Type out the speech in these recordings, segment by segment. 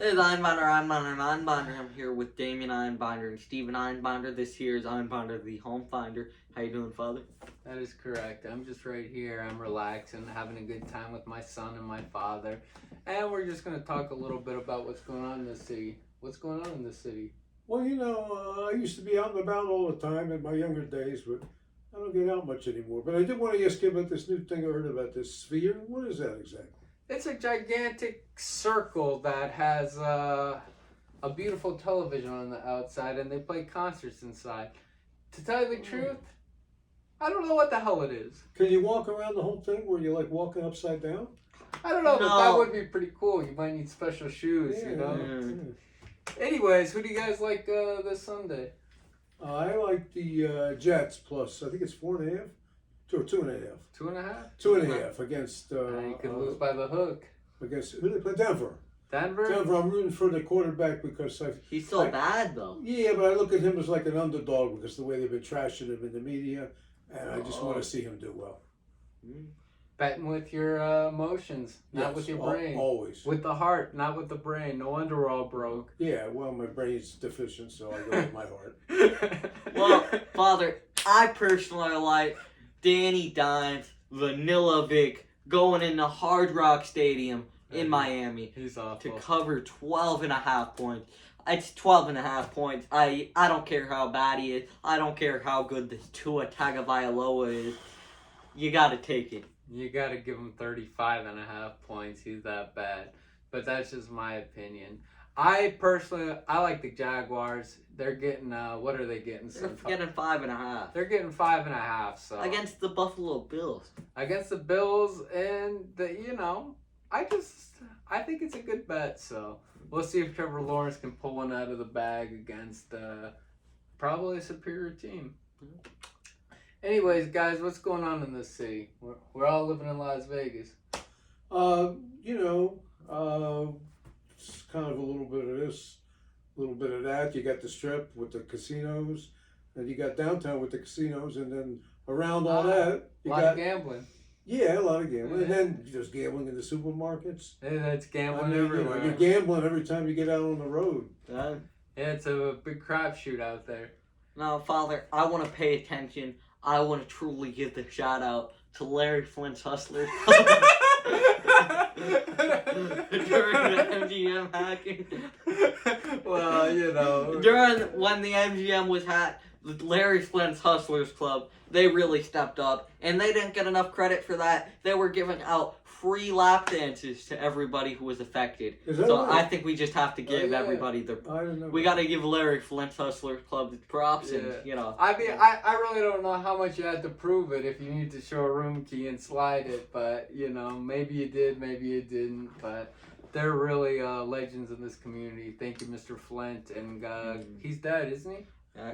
This is Einbinder. I'm here with Damien Einbinder and Steven Einbinder. This here is Einbinder, the home finder. How you doing, Father? That is correct. I'm just right here. I'm relaxing, having a good time with my son and my father. And we're just going to talk a little bit about what's going on in the city. What's going on in the city? Well, I used to be out and about all the time in my younger days, but I don't get out much anymore. But I did want to ask you about this new thing I heard about, this Sphere. What is that exactly? It's a gigantic circle that has a beautiful television on the outside, and they play concerts inside. To tell you the truth, I don't know what the hell it is. Can you walk around the whole thing where you're like walking upside down? I don't know, but that would be pretty cool. You might need special shoes, you know? Yeah. Anyways, who do you guys like this Sunday? I like the Jets plus, I think it's 4.5. Or 2.5. 2.5? 2.5 against. You could lose by the hook. Against who they play? Denver. Denver. I'm rooting for the quarterback because he's so bad though. Yeah, but I look at him as like an underdog because the way they've been trashing him in the media, and I just want to see him do well. Betting with your emotions, not with your brain. Always. With the heart, not with the brain. No wonder we're all broke. Yeah, well, my brain's deficient, so I go with my heart. Well, Father, I personally like Danny Dimes, Vanilla Vic going into Hard Rock Stadium in Miami. He's awful. To cover 12.5 points. It's 12.5 points. I don't care how bad he is. I don't care how good this Tua Tagovailoa is. You got to take it. You got to give him 35.5 points. He's that bad. But that's just my opinion. I like the Jaguars. They're getting, what are they getting? They're getting 5.5. They're getting 5.5. So against the Buffalo Bills. Against the Bills, and I think it's a good bet. So we'll see if Trevor Lawrence can pull one out of the bag against probably a superior team. Anyways, guys, what's going on in this city? We're all living in Las Vegas. It's kind of a little bit of this, a little bit of that. You got the Strip with the casinos, and you got downtown with the casinos, and then around all that, you got a lot of gambling. Yeah, a lot of gambling. And then there's gambling in the supermarkets. And that's gambling everywhere. You're gambling every time you get out on the road. Yeah, it's a big crapshoot out there. Now, Father, I want to pay attention. I want to truly give the shout out to Larry Flint's Hustlers during the MGM hacking. Well, during when the MGM was hacked, the Larry Flint's Hustlers Club, they really stepped up, and they didn't get enough credit for that. They were giving out free lap dances to everybody who was affected. So right? I think we just have to give everybody the. I don't know. We got to give Larry Flint's Hustlers Club the props, and I mean, I really don't know how much you had to prove it if you need to show a room key and slide it, but maybe you did, maybe you didn't, but they're really legends in this community. Thank you, Mr. Flint, and he's dead, isn't he?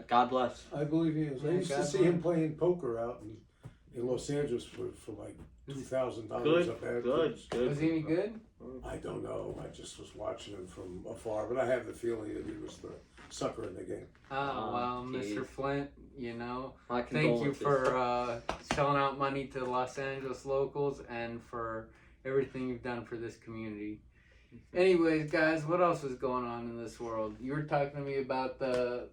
God bless. I believe he is. I used to see him playing poker out in Los Angeles for like $2,000 a bet. Good. Was he any good? I don't know. I just was watching him from afar, but I have the feeling that he was the sucker in the game. Oh, well, Mr. Flint, thank you for shelling out money to the Los Angeles locals and for everything you've done for this community. Anyways, guys, what else is going on in this world? You were talking to me about the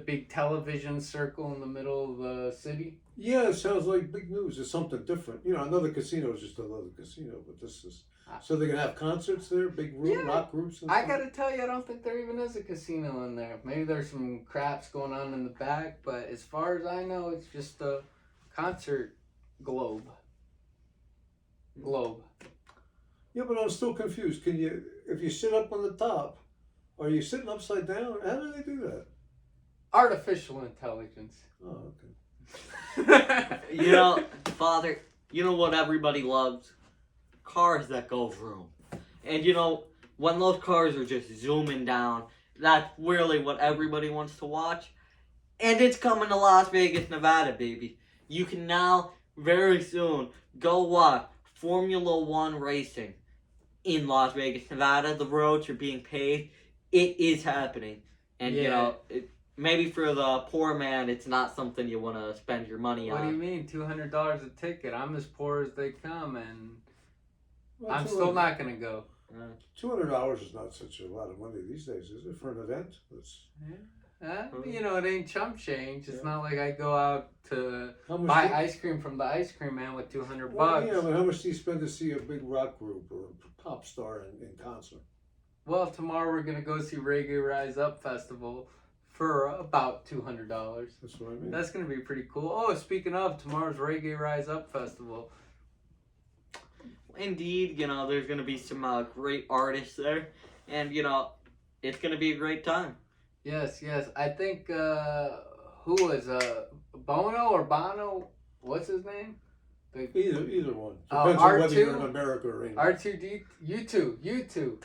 big television circle in the middle of the city? Yeah, it sounds like big news. It's something different. Another casino is just another casino, but this is... So they're going to have concerts there? Big rock groups? And I got to tell you, I don't think there even is a casino in there. Maybe there's some craps going on in the back, but as far as I know, it's just a concert globe. Yeah, but I'm still confused. If you sit up on the top, are you sitting upside down? How do they do that? Artificial intelligence. Oh, okay. Father, you know what everybody loves? Cars that go vroom. And when those cars are just zooming down, that's really what everybody wants to watch. And it's coming to Las Vegas, Nevada, baby. You can now, very soon, go watch Formula One racing in Las Vegas, Nevada. The roads are being paved. It is happening. And, maybe for the poor man, it's not something you want to spend your money on. What do you mean, $200 a ticket? I'm as poor as they come, and I'm still not going to go. $200 is not such a lot of money these days, is it, for an event? You know, it ain't chump change. It's not like I go out to How much buy do you- ice cream from the ice cream man with $200 Well, bucks. yeah, but how much do you spend to see a big rock group or a pop star in concert? Well, tomorrow we're gonna go see Reggae Rise Up Festival for about $200. That's what I mean. That's gonna be pretty cool. Oh, speaking of, tomorrow's Reggae Rise Up Festival. Indeed, you know, there's going to be some great artists there. And, you know, it's going to be a great time. Yes. I think, who was, Bono or Bono? What's his name? Either one. Oh, Depends on whether R2? you're in America or England. R2D, U2.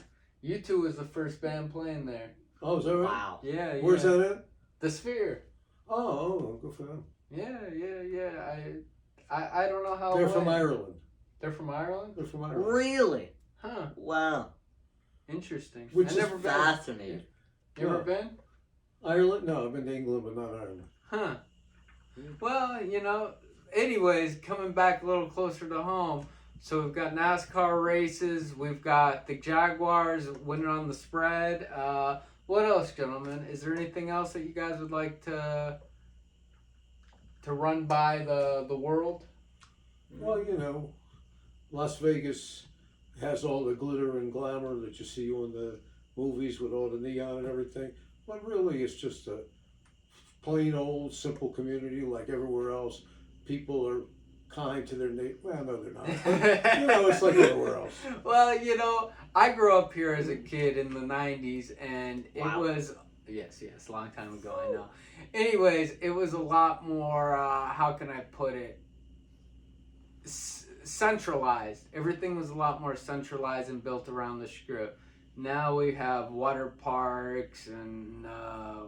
U2 was the first band playing there. Oh, is that right? Wow. Yeah. Where's that at? The Sphere. Oh, good for them. Yeah. I don't know how. They're from Ireland. They're from Ireland? They're from Ireland. Really? Huh. Wow. Interesting. Which I've is never been. Fascinating. You ever been? Ireland? No, I've been to England, but not Ireland. Huh. Well, you know, anyways, coming back a little closer to home. So we've got NASCAR races. We've got the Jaguars winning on the spread. What else, gentlemen? Is there anything else that you guys would like to run by the world? Well, you know, Las Vegas has all the glitter and glamour that you see on the movies with all the neon and everything. But really, it's just a plain old simple community like everywhere else. People are kind to their neighbors. Well, no, they're not. But, you know, it's like everywhere else. Well, you know, I grew up here as a kid in the 90s, and it Wow. was, yes, a long time ago, I know. Anyways, it was a lot more, how can I put it, centralized. Everything was a lot more centralized and built around the Strip. Now we have water parks and,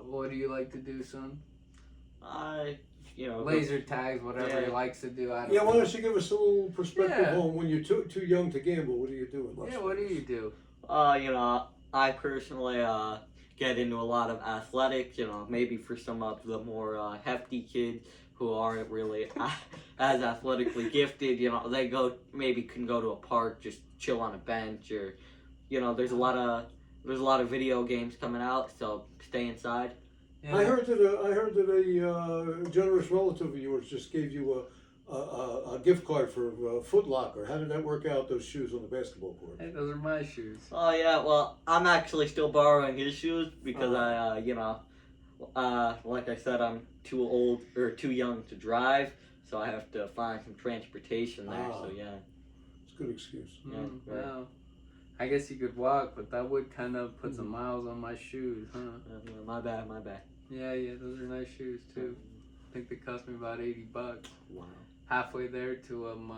what do you like to do, son? You know, Laser tags, whatever Yeah. he likes to do. I don't Yeah, know. why don't you give us a little perspective Yeah. on when you're too young to gamble? What do you do in Las Yeah, what do Vegas? you do? you know, I personally get into a lot of athletics. You know, maybe for some of the more hefty kids who aren't really as athletically gifted, you know, they can go to a park, just chill on a bench, or you know, there's a lot of video games coming out, so stay inside. Yeah. I heard that a generous relative of yours just gave you a gift card for Foot Locker. How did that work out? Those shoes on the basketball court. Hey, those are my shoes. Oh yeah, well, I'm actually still borrowing his shoes because you know, like I said, I'm too old or too young to drive, so I have to find some transportation there. So yeah, It's a good excuse. Yeah, Well, I guess you could walk, but that would kind of put some miles on my shoes, huh? my bad. Yeah, those are nice shoes too. I think they cost me about $80. Wow. Halfway there to an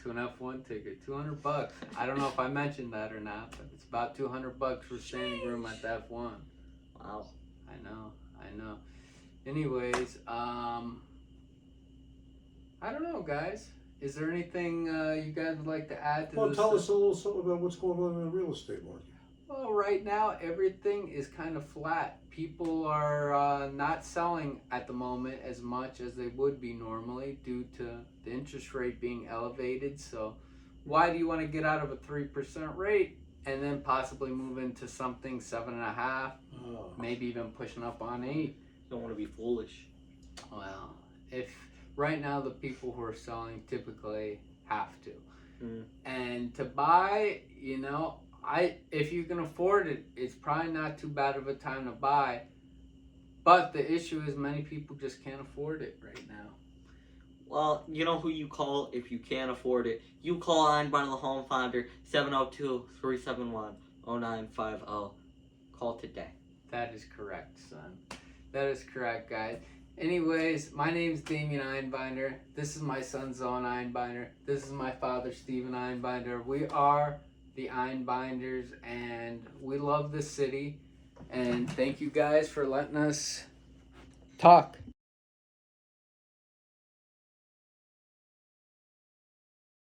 F1 ticket, $200. I don't know if I mentioned that or not, but it's about $200 for standing room at the F1. Wow. I know. Anyways, I don't know, guys. Is there anything you guys would like to add to Well, this? tell us a little something about what's going on in the real estate market. Well, right now everything is kind of flat. People are not selling at the moment as much as they would be normally due to the interest rate being elevated. So why do you want to get out of a 3% rate and then possibly move into something 7.5, maybe even pushing up on 8? Don't want to be foolish. Well, if right now the people who are selling typically have to. And to buy, you know, if you can afford it, it's probably not too bad of a time to buy. But the issue is many people just can't afford it right now. Well, you know who you call if you can't afford it. You call Einbein the Home Finder, 702-371-0950. Call today. That is correct, son. That is correct, guys. Anyways, my name's Damian Einbinder. This is my son, Zon Einbinder. This is my father, Stephen Einbinder. We are the Einbinders, and we love this city. And thank you guys for letting us talk.